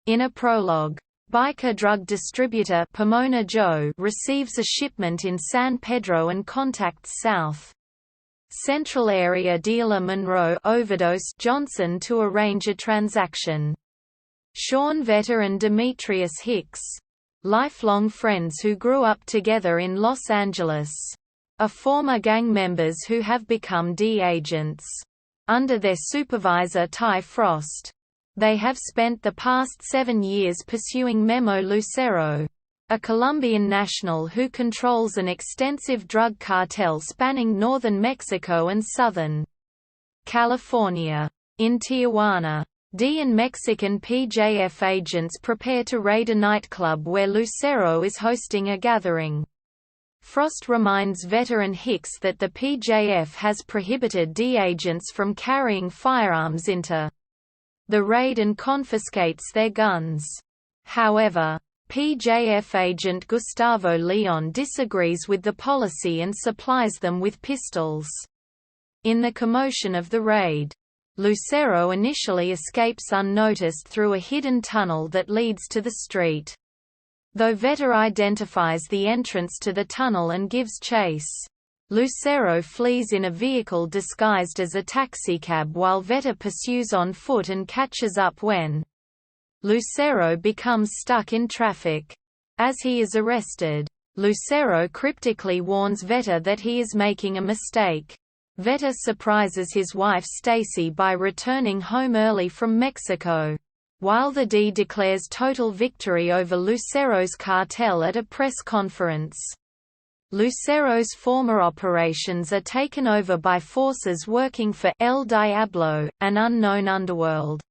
In a prologue, biker drug distributor Pomona Joe receives a shipment in San Pedro and contacts South Central area dealer Monroe overdose Johnson to arrange a transaction. Sean Vetter and Demetrius Hicks, lifelong friends who grew up together in Los Angeles, are former gang members who have become D agents. Under their supervisor Ty Frost, they have spent the past 7 years pursuing Memo Lucero, a Colombian national who controls an extensive drug cartel spanning northern Mexico and southern California. In Tijuana, D and Mexican PJF agents prepare to raid a nightclub where Lucero is hosting a gathering. Frost reminds Vetter and Hicks that the PJF has prohibited D agents from carrying firearms into the raid and confiscates their guns. However, PJF agent Gustavo Leon disagrees with the policy and supplies them with pistols. In the commotion of the raid, Lucero initially escapes unnoticed through a hidden tunnel that leads to the street. Though Vetter identifies the entrance to the tunnel and gives chase, Lucero flees in a vehicle disguised as a taxicab while Vetter pursues on foot and catches up when Lucero becomes stuck in traffic. As he is arrested, Lucero cryptically warns Vetter that he is making a mistake. Vetter surprises his wife Stacy by returning home early from Mexico, while the D declares total victory over Lucero's cartel at a press conference. Lucero's former operations are taken over by forces working for El Diablo, an unknown underworld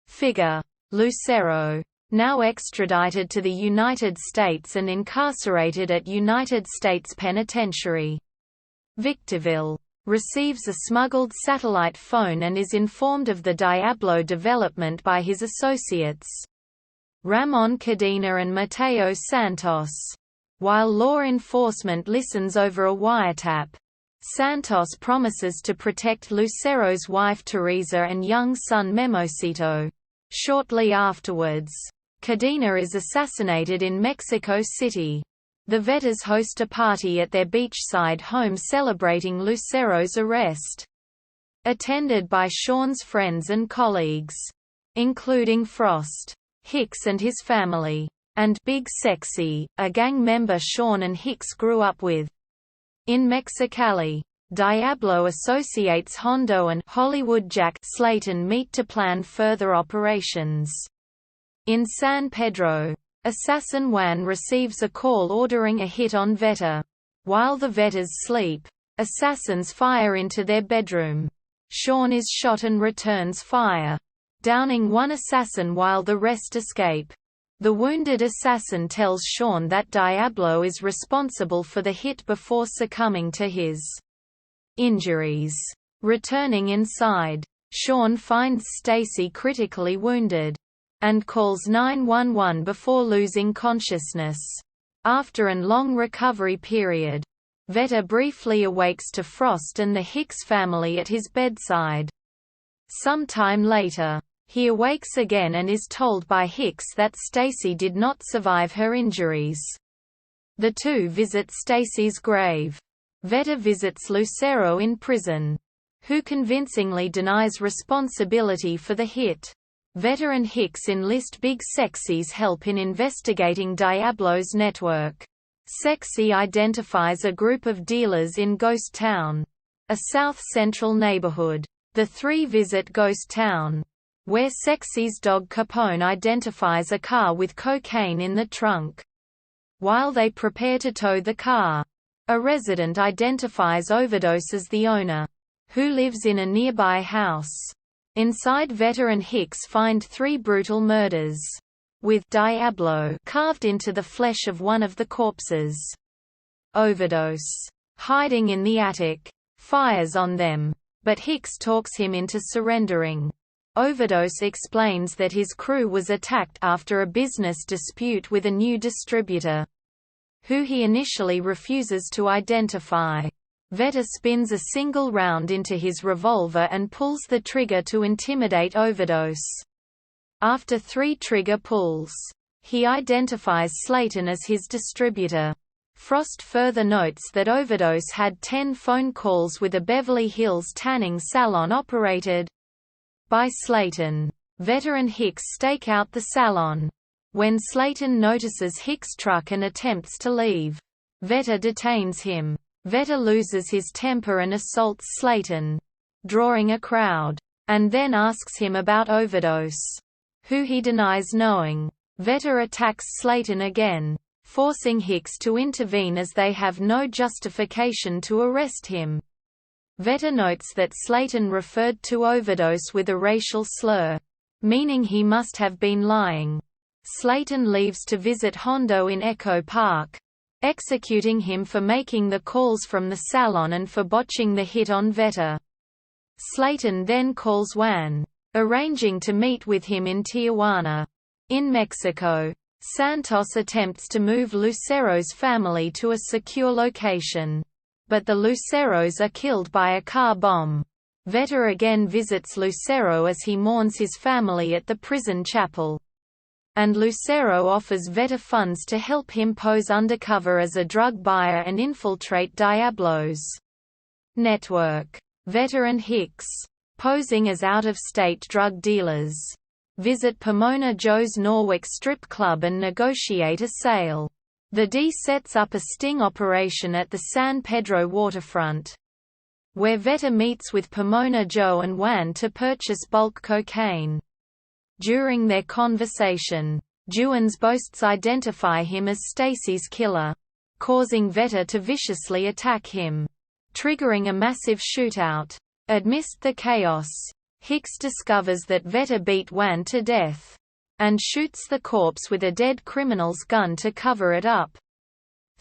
figure. Lucero, now extradited to the United States and incarcerated at United States Penitentiary Victorville, receives a smuggled satellite phone and is informed of the Diablo development by his associates, Ramon Cadena and Mateo Santos. While law enforcement listens over a wiretap, Santos promises to protect Lucero's wife Teresa and young son Memocito. Shortly afterwards, Cadena is assassinated in Mexico City. The Vetters host a party at their beachside home celebrating Lucero's arrest, attended by Sean's friends and colleagues, including Frost, Hicks and his family, and Big Sexy, a gang member Sean and Hicks grew up with. In Mexicali, Diablo associates Hondo and Hollywood Jack Slayton meet to plan further operations. In San Pedro, Assassin Juan receives a call ordering a hit on Vetter. While the Vetters sleep, assassins fire into their bedroom. Sean is shot and returns fire, downing one assassin while the rest escape. The wounded assassin tells Sean that Diablo is responsible for the hit before succumbing to his injuries. Returning inside, Sean finds Stacy critically wounded, and calls 911 before losing consciousness. After an long recovery period, Vetter briefly awakes to Frost and the Hicks family at his bedside. Some time later, he awakes again and is told by Hicks that Stacy did not survive her injuries. The two visit Stacy's grave. Vetter visits Lucero in prison, who convincingly denies responsibility for the hit. Vetter and Hicks enlist Big Sexy's help in investigating Diablo's network. Sexy identifies a group of dealers in Ghost Town, a south-central neighborhood. The three visit Ghost Town, where Sexy's dog Capone identifies a car with cocaine in the trunk. While they prepare to tow the car, a resident identifies Overdose as the owner, who lives in a nearby house. Inside, Vetter and Hicks find 3 brutal murders, with Diablo carved into the flesh of one of the corpses. Overdose, hiding in the attic, fires on them, but Hicks talks him into surrendering. Overdose explains that his crew was attacked after a business dispute with a new distributor, who he initially refuses to identify. Vetter spins a single round into his revolver and pulls the trigger to intimidate Overdose. After 3 trigger pulls, he identifies Slayton as his distributor. Frost further notes that Overdose had 10 phone calls with a Beverly Hills tanning salon operated by Slayton. Veteran Hicks stake out the salon. When Slayton notices Hicks' truck and attempts to leave, Vetter detains him. Vetter loses his temper and assaults Slayton, drawing a crowd, and then asks him about Overdose, who he denies knowing. Vetter attacks Slayton again, forcing Hicks to intervene as they have no justification to arrest him. Vetter notes that Slayton referred to Overdose with a racial slur, meaning he must have been lying. Slayton leaves to visit Hondo in Echo Park, executing him for making the calls from the salon and for botching the hit on Vetter. Slayton then calls Juan, arranging to meet with him in Tijuana. In Mexico, Santos attempts to move Lucero's family to a secure location, but the Luceros are killed by a car bomb. Vetter again visits Lucero as he mourns his family at the prison chapel, and Lucero offers Vetter funds to help him pose undercover as a drug buyer and infiltrate Diablo's network. Vetter and Hicks, posing as out-of-state drug dealers, visit Pomona Joe's Norwalk strip club and negotiate a sale. The D sets up a sting operation at the San Pedro waterfront, where Vetter meets with Pomona Joe and Juan to purchase bulk cocaine. During their conversation, Juans boasts identify him as Stacy's killer, causing Vetter to viciously attack him, triggering a massive shootout. Amidst the chaos, Hicks discovers that Vetter beat Juan to death, and shoots the corpse with a dead criminal's gun to cover it up.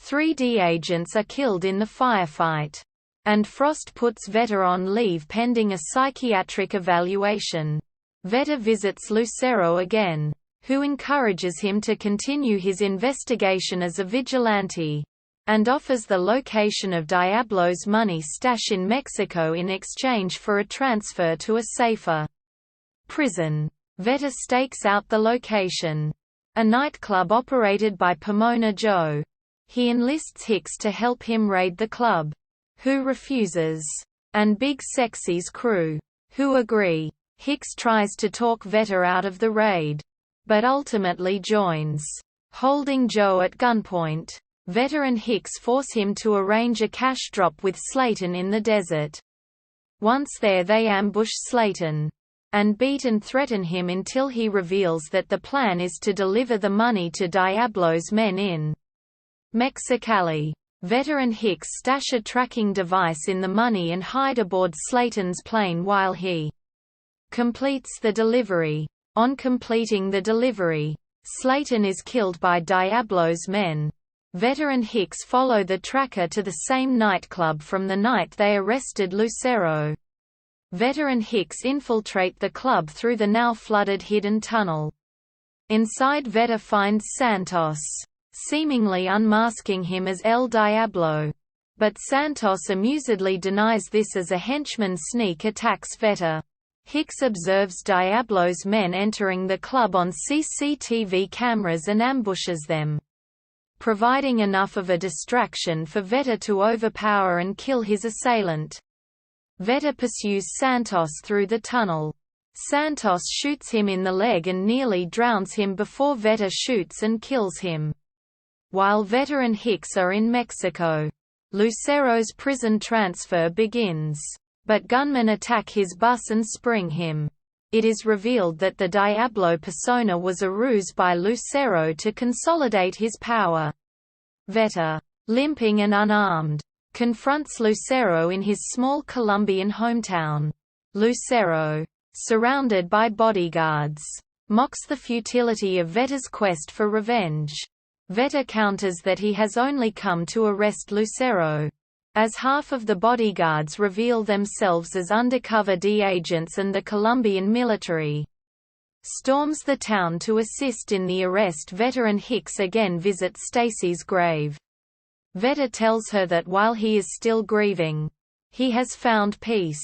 3D agents are killed in the firefight, and Frost puts Vetter on leave pending a psychiatric evaluation. Vetter visits Lucero again, who encourages him to continue his investigation as a vigilante, and offers the location of Diablo's money stash in Mexico in exchange for a transfer to a safer prison. Vetter stakes out the location, a nightclub operated by Pomona Joe. He enlists Hicks to help him raid the club, who refuses, and Big Sexy's crew, who agree. Hicks tries to talk Vetter out of the raid, but ultimately joins, holding Joe at gunpoint. Vetter and Hicks force him to arrange a cash drop with Slayton in the desert. Once there they ambush Slayton, and beat and threaten him until he reveals that the plan is to deliver the money to Diablo's men in Mexicali. Vetter and Hicks stash a tracking device in the money and hide aboard Slayton's plane while he completes the delivery. On completing the delivery, Slayton is killed by Diablo's men. Vetter and Hicks follow the tracker to the same nightclub from the night they arrested Lucero. Vetter and Hicks infiltrate the club through the now flooded hidden tunnel. Inside, Vetter finds Santos, seemingly unmasking him as El Diablo. But Santos amusedly denies this as a henchman sneak attacks Vetter. Hicks observes Diablo's men entering the club on CCTV cameras and ambushes them, providing enough of a distraction for Vetter to overpower and kill his assailant. Vetter pursues Santos through the tunnel. Santos shoots him in the leg and nearly drowns him before Vetter shoots and kills him. While Vetter and Hicks are in Mexico, Lucero's prison transfer begins, but gunmen attack his bus and spring him. It is revealed that the Diablo persona was a ruse by Lucero to consolidate his power. Vetter, limping and unarmed, confronts Lucero in his small Colombian hometown. Lucero, surrounded by bodyguards, mocks the futility of Vetter's quest for revenge. Vetter counters that he has only come to arrest Lucero, as half of the bodyguards reveal themselves as undercover D agents and the Colombian military storms the town to assist in the arrest. Vetter and Hicks again visit Stacy's grave. Vetter tells her that while he is still grieving, he has found peace.